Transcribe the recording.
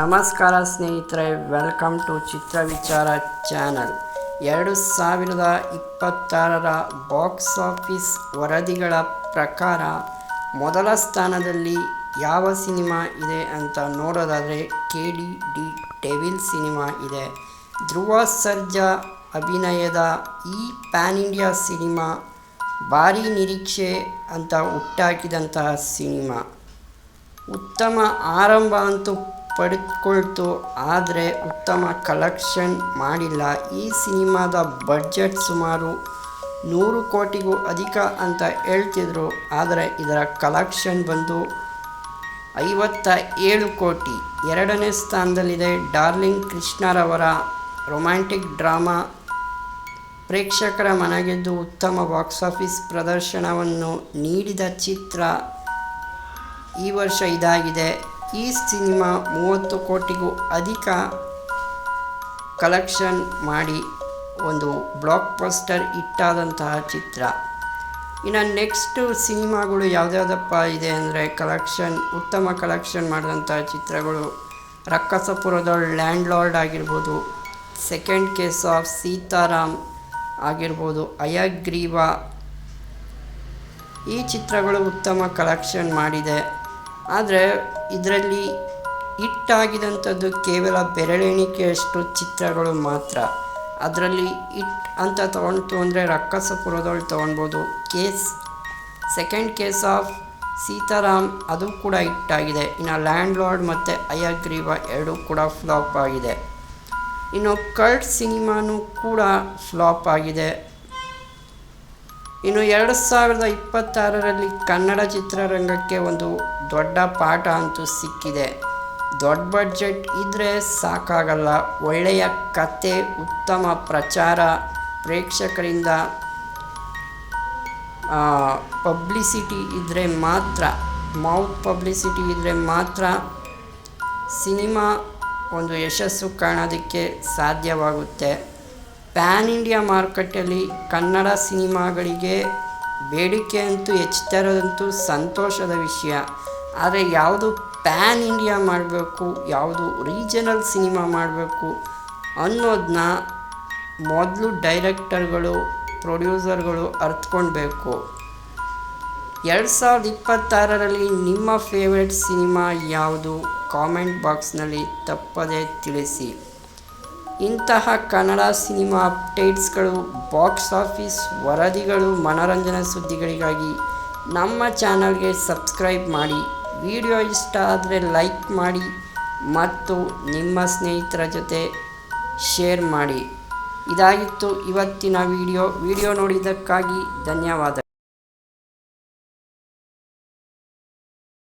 ನಮಸ್ಕಾರ ಸ್ನೇಹಿತರೆ, welcome to ಚಿತ್ರ ವಿಚಾರ ಚಾನಲ್. 2026ರ ಬಾಕ್ಸ್ ಆಫೀಸ್ ವರದಿಗಳ ಪ್ರಕಾರ ಮೊದಲ ಸ್ಥಾನದಲ್ಲಿ ಯಾವ ಸಿನಿಮಾ ಇದೆ ಅಂತ ನೋಡೋದಾದರೆ KD ದಿ ಡೆವಿಲ್ ಸಿನಿಮಾ ಇದೆ. ಧ್ರುವ ಸರ್ಜಾ ಅಭಿನಯದ ಈ ಪ್ಯಾನ್ ಇಂಡಿಯಾ ಸಿನಿಮಾ ಭಾರೀ ನಿರೀಕ್ಷೆ ಅಂತ ಹುಟ್ಟಾಕಿದಂತಹ ಸಿನಿಮಾ ಉತ್ತಮ ಆರಂಭ ಅಂತೂ ಪಡೆದುಕೊಳ್ತು, ಆದರೆ ಉತ್ತಮ ಕಲೆಕ್ಷನ್ ಮಾಡಿಲ್ಲ. ಈ ಸಿನಿಮಾದ ಬಡ್ಜೆಟ್ ಸುಮಾರು 100 ಕೋಟಿಗೂ ಅಧಿಕ ಅಂತ ಹೇಳ್ತಿದ್ರು, ಆದರೆ ಇದರ ಕಲೆಕ್ಷನ್ ಬಂದು 57 ಕೋಟಿ. ಎರಡನೇ ಸ್ಥಾನದಲ್ಲಿದೆ ಡಾರ್ಲಿಂಗ್ ಕೃಷ್ಣರವರ ರೊಮ್ಯಾಂಟಿಕ್ ಡ್ರಾಮಾ. ಪ್ರೇಕ್ಷಕರ ಮನಗೆದ್ದು ಉತ್ತಮ ಬಾಕ್ಸ್ ಆಫೀಸ್ ಪ್ರದರ್ಶನವನ್ನು ನೀಡಿದ ಚಿತ್ರ ಈ ವರ್ಷ ಇದಾಗಿದೆ. ಈ ಸಿನಿಮಾ 30 ಕೋಟಿಗೂ ಅಧಿಕ ಕಲೆಕ್ಷನ್ ಮಾಡಿ ಒಂದು ಬ್ಲಾಕ್ ಬಸ್ಟರ್ ಹಿಟ್ಟಾದಂತಹ ಚಿತ್ರ. ಇನ್ನು ನೆಕ್ಸ್ಟ್ ಸಿನಿಮಾಗಳು ಯಾವುದ್ಯಾವುದಪ್ಪ ಇದೆ ಅಂದರೆ ಉತ್ತಮ ಕಲೆಕ್ಷನ್ ಮಾಡಿದಂತಹ ಚಿತ್ರಗಳು ರಕ್ಕಸಪುರದೊಳ್ ಲ್ಯಾಂಡ್ ಲಾರ್ಡ್ ಆಗಿರ್ಬೋದು, ಸೆಕೆಂಡ್ ಕೇಸ್ ಆಫ್ ಸೀತಾರಾಮ್ ಆಗಿರ್ಬೋದು, ಹಯಗ್ರೀವ. ಈ ಚಿತ್ರಗಳು ಉತ್ತಮ ಕಲೆಕ್ಷನ್ ಮಾಡಿದೆ. ಆದರೆ ಇದರಲ್ಲಿ ಹಿಟ್ಟಾಗಿದಂಥದ್ದು ಕೇವಲ ಬೆರಳೆಣಿಕೆಯಷ್ಟು ಚಿತ್ರಗಳು ಮಾತ್ರ. ಅದರಲ್ಲಿ ಹಿಟ್ ಅಂತ ತೊಗೊಳ್ತು ಅಂದರೆ ರಕ್ಕಸಪುರದೊಳಗೆ ತೊಗೊಳ್ಬೋದು. ಸೆಕೆಂಡ್ ಕೇಸ್ ಆಫ್ ಸೀತಾರಾಮ್ ಅದು ಕೂಡ ಹಿಟ್ಟಾಗಿದೆ. ಇನ್ನು ಲ್ಯಾಂಡ್ ಲಾರ್ಡ್ ಮತ್ತು ಹಯಗ್ರೀವ ಎರಡೂ ಕೂಡ ಫ್ಲಾಪ್ ಆಗಿದೆ. ಇನ್ನು ಕಲ್ಟ್ ಸಿನಿಮಾನೂ ಕೂಡ ಫ್ಲಾಪ್ ಆಗಿದೆ. ಇನ್ನು 2026ರಲ್ಲಿ ಕನ್ನಡ ಚಿತ್ರರಂಗಕ್ಕೆ ಒಂದು ದೊಡ್ಡ ಪಾಠ ಅಂತೂ ಸಿಕ್ಕಿದೆ. ದೊಡ್ಡ ಬಡ್ಜೆಟ್ ಇದ್ದರೆ ಸಾಕಾಗಲ್ಲ, ಒಳ್ಳೆಯ ಕತೆ, ಉತ್ತಮ ಪ್ರಚಾರ, ಪ್ರೇಕ್ಷಕರಿಂದ ಪಬ್ಲಿಸಿಟಿ ಇದ್ದರೆ ಮಾತ್ರ, ಮೌತ್ ಪಬ್ಲಿಸಿಟಿ ಇದ್ದರೆ ಮಾತ್ರ ಸಿನಿಮಾ ಒಂದು ಯಶಸ್ಸು ಕಾಣೋದಕ್ಕೆ ಸಾಧ್ಯವಾಗುತ್ತೆ. ಪ್ಯಾನ್ ಇಂಡಿಯಾ ಮಾರುಕಟ್ಟೆಯಲ್ಲಿ ಕನ್ನಡ ಸಿನಿಮಾಗಳಿಗೆ ಬೇಡಿಕೆ ಅಂತೂ ಹೆಚ್ಚುತ್ತಿರೋದಂತೂ ಸಂತೋಷದ ವಿಷಯ. ಆದರೆ ಯಾವುದು ಪ್ಯಾನ್ ಇಂಡಿಯಾ ಮಾಡಬೇಕು, ಯಾವುದು ರೀಜನಲ್ ಸಿನಿಮಾ ಮಾಡಬೇಕು ಅನ್ನೋದನ್ನ ಮೊದಲು ಡೈರೆಕ್ಟರ್ಗಳು, ಪ್ರೊಡ್ಯೂಸರ್ಗಳು ಅರ್ಥಕೊಳ್ಬೇಕು. 2026ರಲ್ಲಿ ನಿಮ್ಮ ಫೇವ್ರೆಟ್ ಸಿನಿಮಾ ಯಾವುದು? ಕಾಮೆಂಟ್ ಬಾಕ್ಸ್ನಲ್ಲಿ ತಪ್ಪದೇ ತಿಳಿಸಿ. ಇಂತಹ ಕನ್ನಡ ಸಿನಿಮಾ ಅಪ್ಡೇಟ್ಸ್ಗಳು, ಬಾಕ್ಸ್ ಆಫೀಸ್ ವರದಿಗಳು, ಮನೋರಂಜನಾ ಸುದ್ದಿಗಳಿಗಾಗಿ ನಮ್ಮ ಚಾನಲ್ಗೆ ಸಬ್ಸ್ಕ್ರೈಬ್ ಮಾಡಿ. ವಿಡಿಯೋ ಇಷ್ಟ ಆದರೆ ಲೈಕ್ ಮಾಡಿ ಮತ್ತು ನಿಮ್ಮ ಸ್ನೇಹಿತರ ಜೊತೆ ಶೇರ್ ಮಾಡಿ. ಇದಾಗಿತ್ತು ಇವತ್ತಿನ ವಿಡಿಯೋ ನೋಡಿದ್ದಕ್ಕಾಗಿ ಧನ್ಯವಾದ.